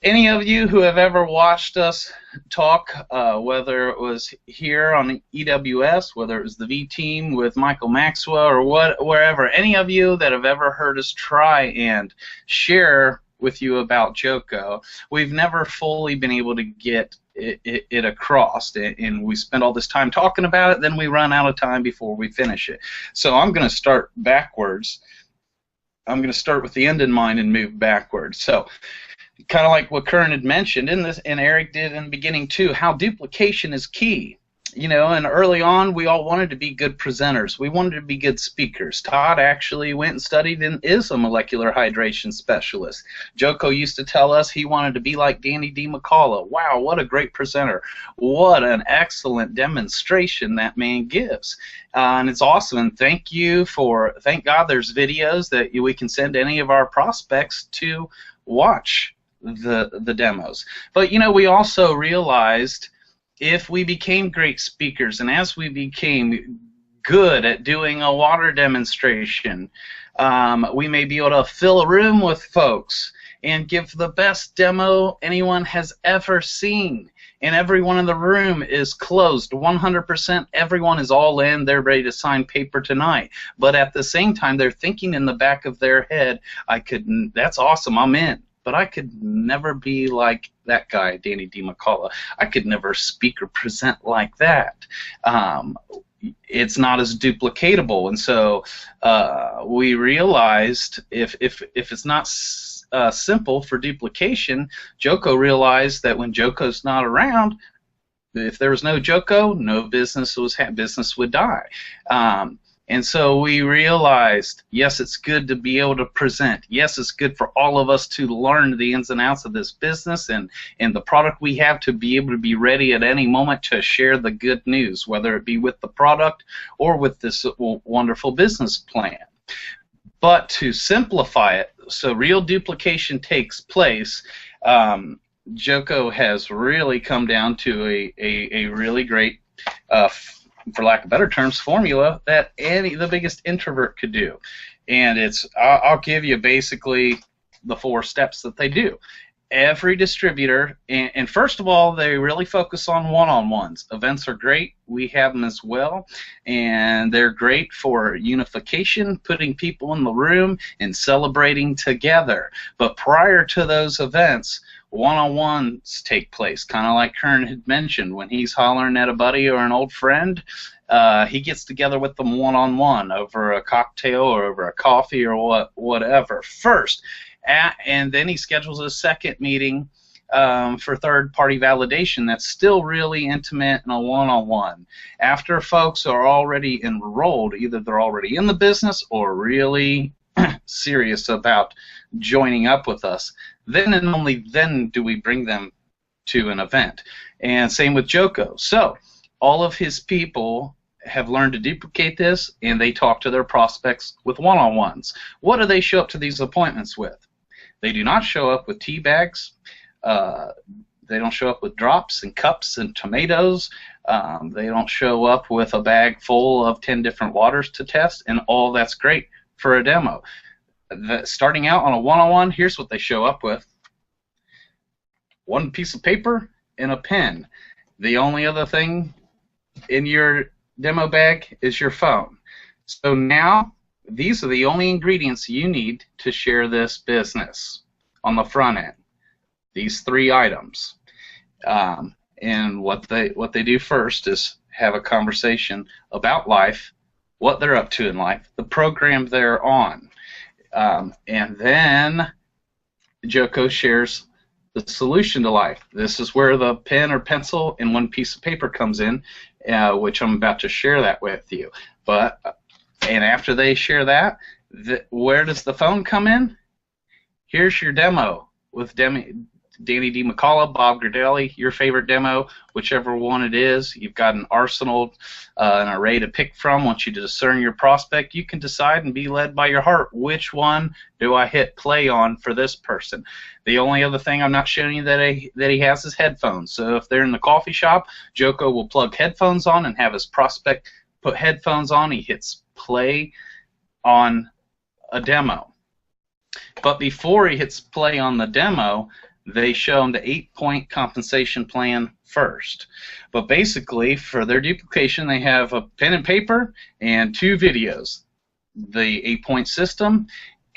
Any of you who have ever watched us talk, whether it was here on EWS, whether it was the V Team with Michael Maxwell, or wherever, any of you that have ever heard us try and share with you about Joko, we've never fully been able to get it across, and we spend all this time talking about it, then we run out of time before we finish it. So I'm going to start backwards. I'm going to start with the end in mind and move backwards. So, kind of like what Kern had mentioned in this, and Eric did in the beginning too, how duplication is key. You know, and early on, we all wanted to be good presenters. We wanted to be good speakers. Todd actually went and studied and is a molecular hydration specialist. Joko used to tell us he wanted to be like Danny D. McCullough. Wow, what a great presenter. What an excellent demonstration that man gives. And it's awesome. And thank God there's videos that we can send any of our prospects to watch the demos. But, you know, we also realized if we became great speakers, and as we became good at doing a water demonstration, we may be able to fill a room with folks and give the best demo anyone has ever seen. And everyone in the room is closed 100%. Everyone is all in. They're ready to sign paper tonight. But at the same time, they're thinking in the back of their head, that's awesome, I'm in. But I could never be like that guy, Danny D. McCullough. I could never speak or present like that. It's not as duplicatable, and so we realized if it's not simple for duplication, Joko realized that when Joko's not around, if there was no Joko, no business would die. And so we realized, yes, it's good to be able to present. Yes, it's good for all of us to learn the ins and outs of this business and the product we have, to be able to be ready at any moment to share the good news, whether it be with the product or with this wonderful business plan. But to simplify it, so real duplication takes place, Joko has really come down to a really great for lack of better terms, formula that the biggest introvert could do. And I'll give you basically the 4 steps that they do. Every distributor, and first of all, they really focus on one-on-ones. Events are great. We have them as well, and they're great for unification, putting people in the room and celebrating together. But prior to those events, one-on-ones take place, kind of like Kern had mentioned. When he's hollering at a buddy or an old friend, he gets together with them one-on-one over a cocktail or over a coffee or whatever first. And then he schedules a second meeting for third-party validation that's still really intimate and a one-on-one. After folks are already enrolled, either they're already in the business or really serious about joining up with us, then and only then do we bring them to an event. And same with Joko. So all of his people have learned to duplicate this, and they talk to their prospects with one-on-ones. What do they show up to these appointments with? They do not show up with tea bags. They don't show up with drops and cups and tomatoes. They don't show up with a bag full of 10 different waters to test, and all that's great for a demo. Starting out on a one-on-one, here's what they show up with. 1 piece of paper and a pen. The only other thing in your demo bag is your phone. So now, these are the only ingredients you need to share this business on the front end. These 3 items. And what they do first is have a conversation about life, what they're up to in life, the program they're on. And then Joko shares the solution to life. This is where the pen or pencil and 1 piece of paper comes in, which I'm about to share that with you. And after they share that, where does the phone come in? Here's your demo with Danny D. McCullough, Bob Gradelli, your favorite demo, whichever one it is. You've got an arsenal, an array to pick from. Once you discern your prospect, you can decide and be led by your heart. Which one do I hit play on for this person? The only other thing I'm not showing you that he has is headphones. So if they're in the coffee shop, Joko will plug headphones on and have his prospect put headphones on. He hits play on a demo. But before he hits play on the demo, they show them the 8-point compensation plan first. But basically, for their duplication, they have a pen and paper and 2 videos, the 8-point system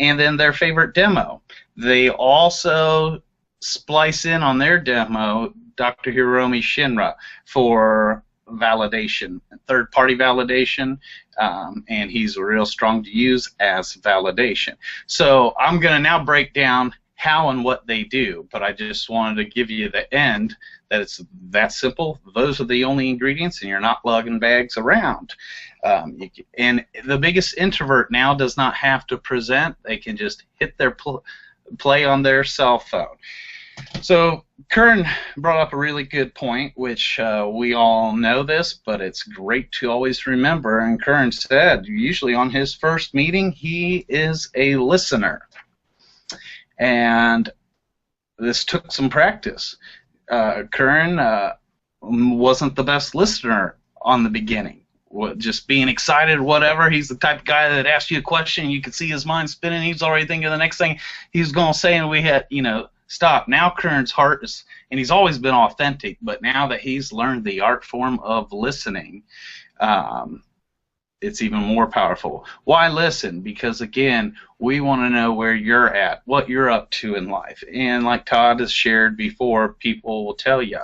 and then their favorite demo. They also splice in on their demo Dr. Hiromi Shinra for validation, third-party validation, and he's real strong to use as validation. So I'm going to now break down how and what they do, but I just wanted to give you the end that it's that simple. Those are the only ingredients, and you're not lugging bags around. And the biggest introvert now does not have to present. They can just hit their play on their cell phone. So Kern brought up a really good point, which we all know this, but it's great to always remember. And Kern said usually on his first meeting he is a listener. And this took some practice. Kern wasn't the best listener on the beginning. Just being excited, whatever. He's the type of guy that asks you a question, you can see his mind spinning. He's already thinking of the next thing he's going to say, and we had, stop. Now Kern's heart is, and he's always been authentic, but now that he's learned the art form of listening, it's even more powerful. Why listen? Because, again, we want to know where you're at, what you're up to in life. And like Todd has shared before, people will tell you.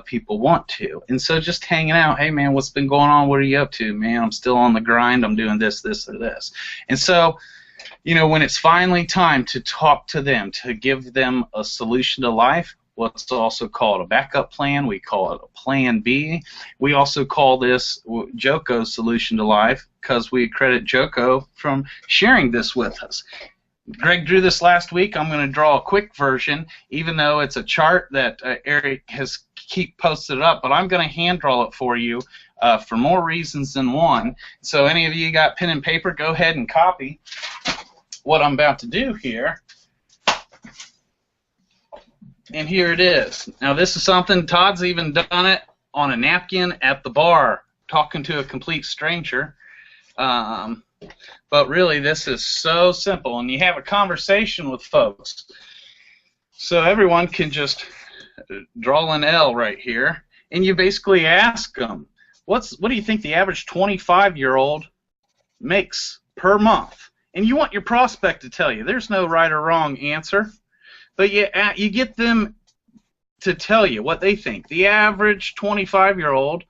People want to. And so just hanging out, hey, man, what's been going on? What are you up to? Man, I'm still on the grind. I'm doing this, this, or this. And so, when it's finally time to talk to them, to give them a solution to life, what's also called a backup plan, we call it a plan B. We also call this Joko's solution to life because we credit Joko from sharing this with us. Greg drew this last week. I'm going to draw a quick version, even though it's a chart that Eric has keep posted up, but I'm going to hand draw it for you for more reasons than one. So any of you got pen and paper, go ahead and copy what I'm about to do here. And here it is. Now this is something, Todd's even done it on a napkin at the bar, talking to a complete stranger. But really this is so simple, and you have a conversation with folks. So everyone can just draw an L right here, and you basically ask them, what do you think the average 25-year-old makes per month? And you want your prospect to tell you. There's no right or wrong answer, but you get them to tell you what they think. The average 25-year-old,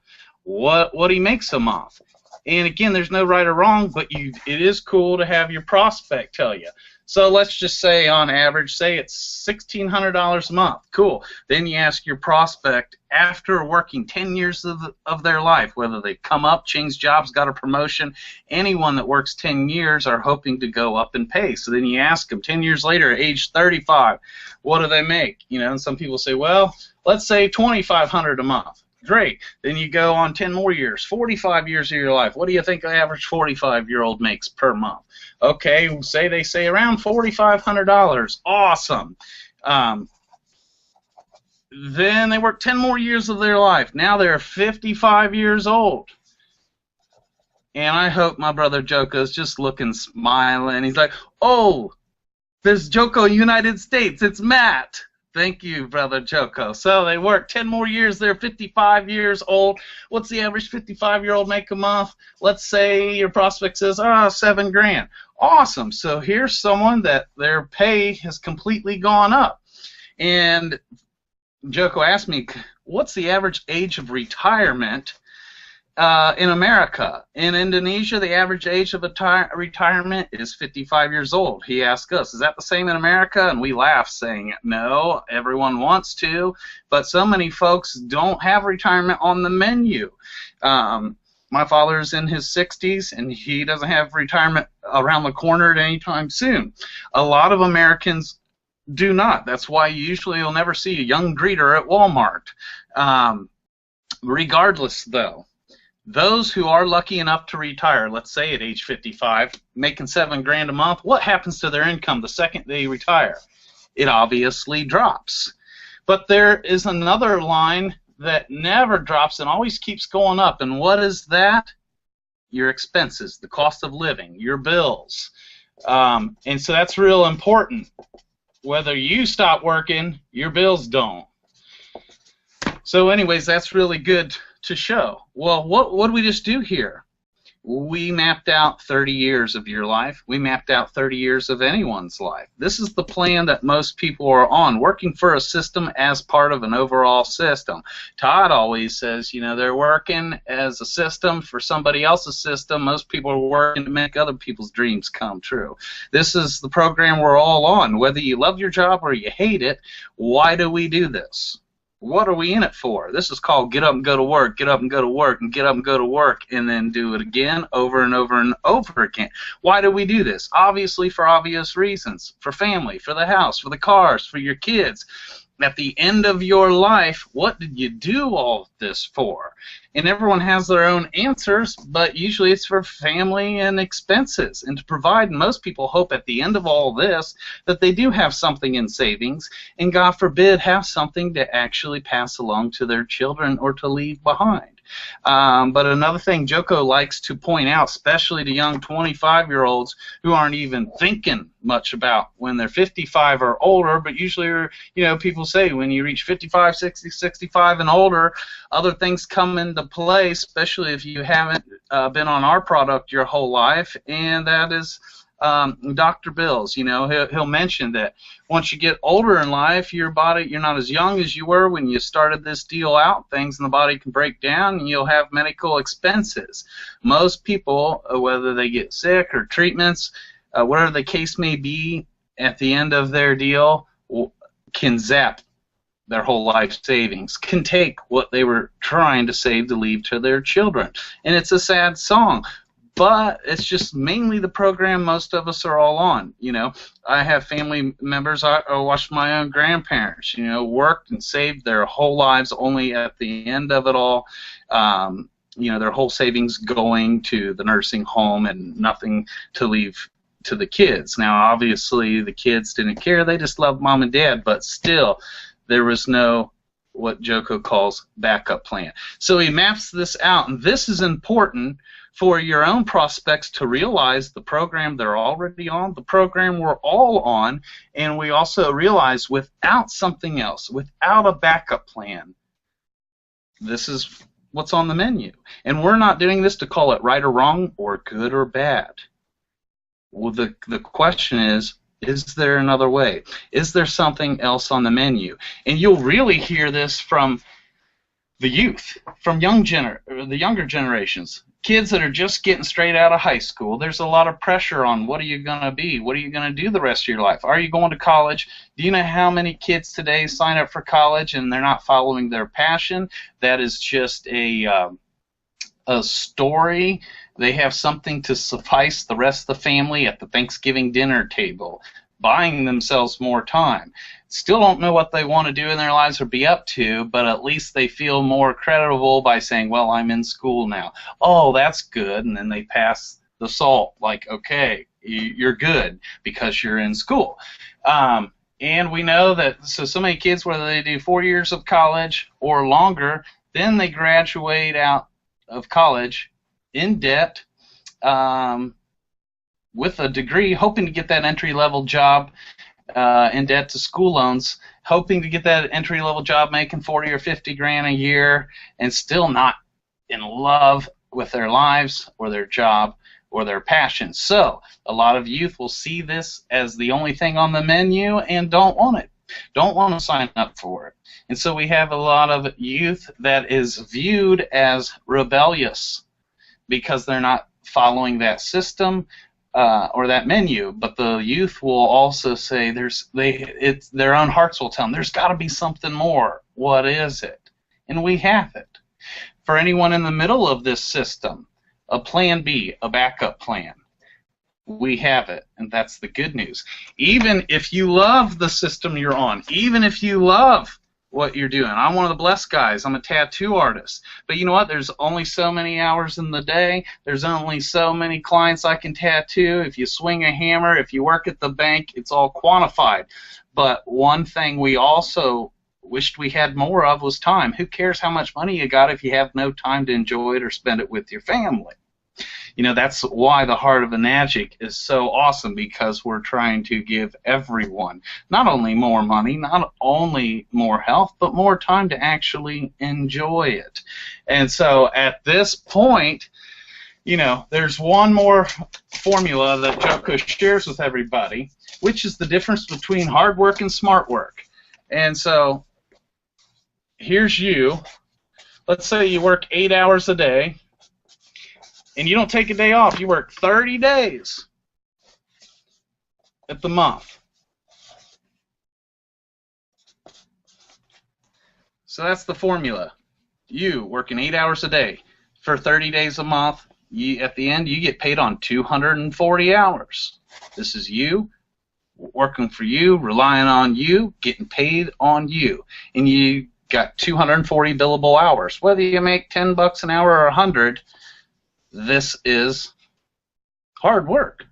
what he makes a month. And again, there's no right or wrong, but it is cool to have your prospect tell you. So let's just say on average, say it's $1,600 a month. Cool. Then you ask your prospect, after working 10 years of their life, whether they've come up, changed jobs, got a promotion, anyone that works 10 years are hoping to go up in pay. So then you ask them 10 years later, at age 35, what do they make? And some people say, well, let's say $2,500 a month. Great. Then you go on 10 more years, 45 years of your life. What do you think the average 45-year-old makes per month? Okay, they say around $4,500. Awesome. Then they work 10 more years of their life. Now they're 55 years old. And I hope my brother Joko is just looking, smiling. He's like, oh, there's Joko United States. It's Matt. Thank you, Brother Joko. So they work 10 more years. They're 55 years old. What's the average 55-year-old make a month? Let's say your prospect says, $7,000. Awesome. So here's someone that their pay has completely gone up. And Joko asked me, what's the average age of retirement in America? In Indonesia, the average age of retirement is 55 years old. He asked us, is that the same in America? And we laughed, saying, no, everyone wants to, but so many folks don't have retirement on the menu. My father's in his 60s, and he doesn't have retirement around the corner at any time soon. A lot of Americans do not. That's why usually you'll never see a young greeter at Walmart. Regardless, though, those who are lucky enough to retire, let's say at age 55, making $7,000 a month, what happens to their income the second they retire? It obviously drops. But there is another line that never drops and always keeps going up. And what is that? Your expenses, the cost of living, your bills. And so that's real important. whether you stop working, your bills don't. So anyways, that's really good to show. Well, what do we just do here? We mapped out 30 years of your life. We mapped out 30 years of anyone's life. This is the plan that most people are on, working for a system as part of an overall system. Todd always says, you know, they're working as a system for somebody else's system. Most people are working to make other people's dreams come true. This is the program we're all on. Whether you love your job or you hate it, why do we do this? What are we in it for? This is called get up and go to work, get up and go to work, and get up and go to work, and then do it again over and over and over again. Why do we do this? Obviously for obvious reasons. For family, for the house, for the cars, for your kids. At the end of your life, what did you do all this for? And everyone has their own answers, but usually it's for family and expenses. And to provide, most people hope at the end of all this that they do have something in savings, and God forbid have something to actually pass along to their children or to leave behind. But another thing Joko likes to point out, especially to young 25-year-olds who aren't even thinking much about when they're 55 or older, but usually, you know, people say when you reach 55, 60, 65 and older, other things come into play, especially if you haven't been on our product your whole life, and that is Dr. Bills. You know, he'll mention that once you get older in life, your body, you're not as young as you were when you started this deal out. Things in the body can break down, and you'll have medical expenses. Most people, whether they get sick or treatments, whatever the case may be, at the end of their deal, can zap their whole life savings, can take what they were trying to save to leave to their children. And it's a sad song, but it's just mainly the program most of us are all on. You know, I have family members, I watched my own grandparents, you know, worked and saved their whole lives, only at the end of it all, you know, their whole savings going to the nursing home and nothing to leave to the kids. Now, obviously, the kids didn't care. They just loved mom and dad, but still, there was no what Joko calls backup plan. So he maps this out, and this is important for your own prospects to realize the program they're already on, the program we're all on, and we also realize without something else, without a backup plan, this is what's on the menu. And we're not doing this to call it right or wrong or good or bad. Well, the question is there another way? Is there something else on the menu? And you'll really hear this from the youth, from the younger generations. Kids that are just getting straight out of high school, there's a lot of pressure on what are you going to be? What are you going to do the rest of your life? Are you going to college? Do you know how many kids today sign up for college and they're not following their passion? That is just a story. They have something to suffice the rest of the family at the Thanksgiving dinner table, buying themselves more time. Still don't know what they want to do in their lives or be up to, but at least they feel more credible by saying, well, I'm in school now. Oh, that's good. And then they pass the salt, like, okay, you're good because you're in school. And we know that so many kids, whether they do 4 years of college or longer, then they graduate out of college in debt, with a degree, hoping to get that entry-level job, in debt to school loans, hoping to get that entry-level job making 40 or 50 grand a year, and still not in love with their lives or their job or their passion. So a lot of youth will see this as the only thing on the menu and don't want it, don't want to sign up for it. And so we have a lot of youth that is viewed as rebellious because they're not following that system or that menu. But the youth will also say their own hearts will tell them there's got to be something more. What is it? And we have it. For anyone in the middle of this system, a plan B, a backup plan, we have it, and that's the good news. Even if you love the system you're on, even if you love what you're doing. I'm one of the blessed guys. I'm a tattoo artist. But you know what? There's only so many hours in the day. There's only so many clients I can tattoo. If you swing a hammer, if you work at the bank, it's all quantified. But one thing we also wished we had more of was time. Who cares how much money you got if you have no time to enjoy it or spend it with your family? You know, that's why the Heart of a Magic is so awesome, because we're trying to give everyone not only more money, not only more health, but more time to actually enjoy it. And so at this point, you know, there's one more formula that Joko shares with everybody, which is the difference between hard work and smart work. And so here's you. Let's say you work 8 hours a day, and you don't take a day off. You work 30 days at the month. So that's the formula. You working 8 hours a day for 30 days a month. At the end, you get paid on 240 hours. This is you working for you, relying on you, getting paid on you, and you got 240 billable hours. Whether you make $10 an hour or 100, this is hard work.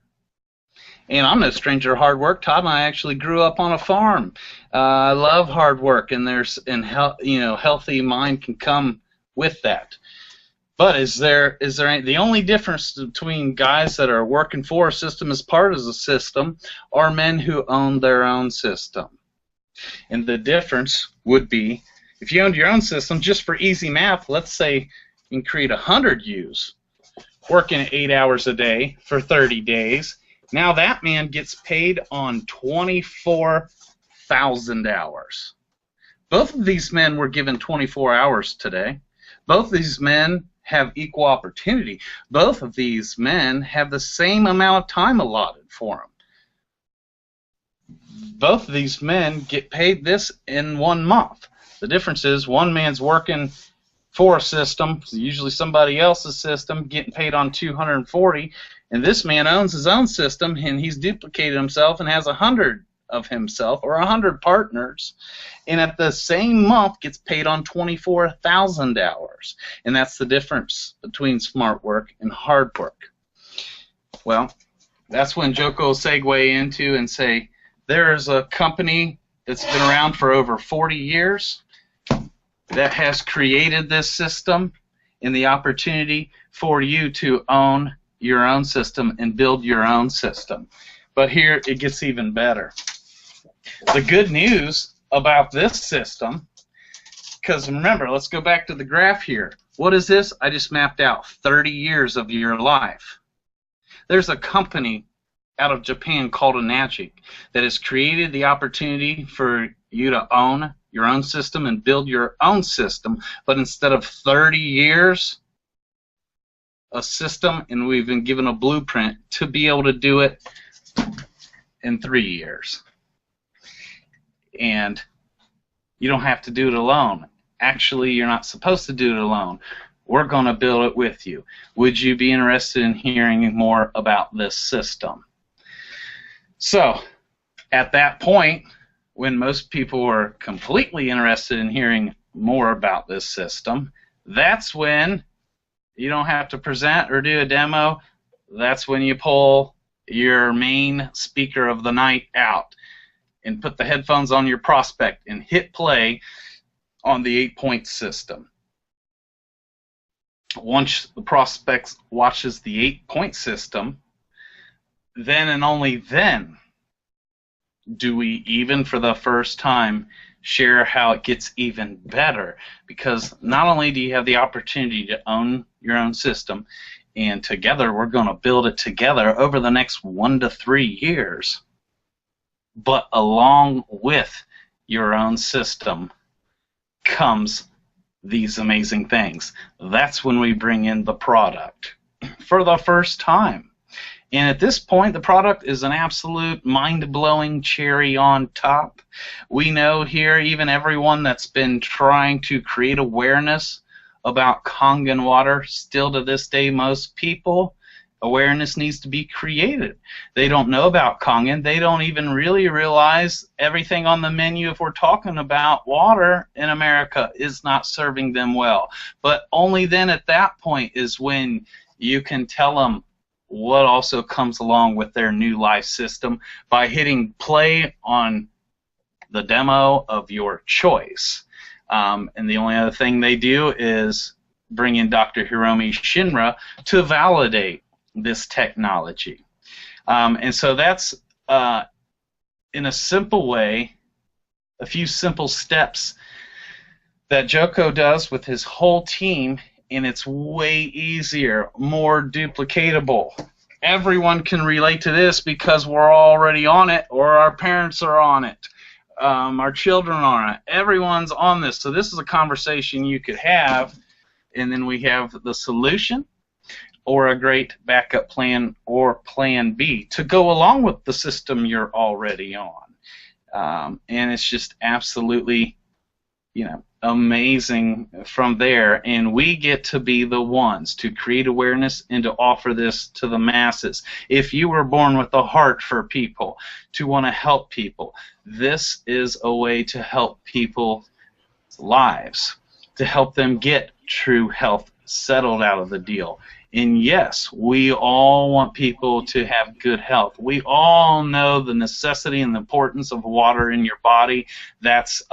And I'm no stranger to hard work. Todd and I actually grew up on a farm. I love hard work, and healthy mind can come with that. But is there the only difference between guys that are working for a system as part of a system are men who own their own system? And the difference would be, if you owned your own system, just for easy math, let's say you can create 100 U's working 8 hours a day for 30 days. Now that man gets paid on 24,000 hours. Both of these men were given 24 hours today. Both of these men have equal opportunity. Both of these men have the same amount of time allotted for them. Both of these men get paid this in 1 month. The difference is one man's working for a system, usually somebody else's system, getting paid on 240, and this man owns his own system, and he's duplicated himself and has 100 of himself or 100 partners, and at the same month gets paid on 24,000 hours. And that's the difference between smart work and hard work. Well, that's when Joko will segue into and say, there is a company that's been around for over 40 years that has created this system and the opportunity for you to own your own system and build your own system. But here it gets even better. The good news about this system, because remember, let's go back to the graph here. What is this? I just mapped out 30 years of your life. There's a company out of Japan called Enagic that has created the opportunity for you to own your own system and build your own system, but instead of 30 years, a system, and we've been given a blueprint to be able to do it in 3 years. And you don't have to do it alone. Actually, you're not supposed to do it alone. We're going to build it with you. Would you be interested in hearing more about this system? So, at that point, when most people are completely interested in hearing more about this system, that's when you don't have to present or do a demo. That's when you pull your main speaker of the night out and put the headphones on your prospect and hit play on the 8-point system. Once the prospect watches the 8-point system, then and only then do we, even for the first time, share how it gets even better. Because not only do you have the opportunity to own your own system, and together we're going to build it together over the next 1 to 3 years, but along with your own system comes these amazing things. That's when we bring in the product for the first time. And at this point, the product is an absolute mind-blowing cherry on top. We know here, even everyone that's been trying to create awareness about Kangen water, still to this day, most people, awareness needs to be created. They don't know about Kangen. They don't even really realize everything on the menu, if we're talking about water in America, is not serving them well. But only then at that point is when you can tell them what also comes along with their new life system by hitting play on the demo of your choice. And the only other thing they do is bring in Dr. Hiromi Shinra to validate this technology. And so that's, in a simple way, a few simple steps that Joko does with his whole team, and it's way easier, more duplicatable. Everyone can relate to this because we're already on it, or our parents are on it, our children are on it. Everyone's on this. So this is a conversation you could have, and then we have the solution or a great backup plan or plan B to go along with the system you're already on. And it's just absolutely, amazing from there, and we get to be the ones to create awareness and to offer this to the masses. If you were born with a heart for people, to want to help people, this is a way to help people's lives, to help them get true health settled out of the deal. And yes, we all want people to have good health. We all know the necessity and the importance of water in your body. That's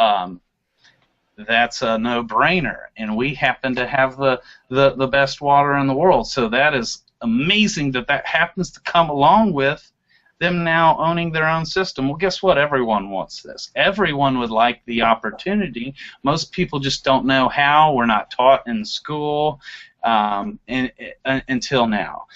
a no-brainer, and we happen to have the best water in the world. So that is amazing that happens to come along with them now owning their own system. Well, guess what? Everyone wants this. Everyone would like the opportunity. Most people just don't know how. We're not taught in school until now.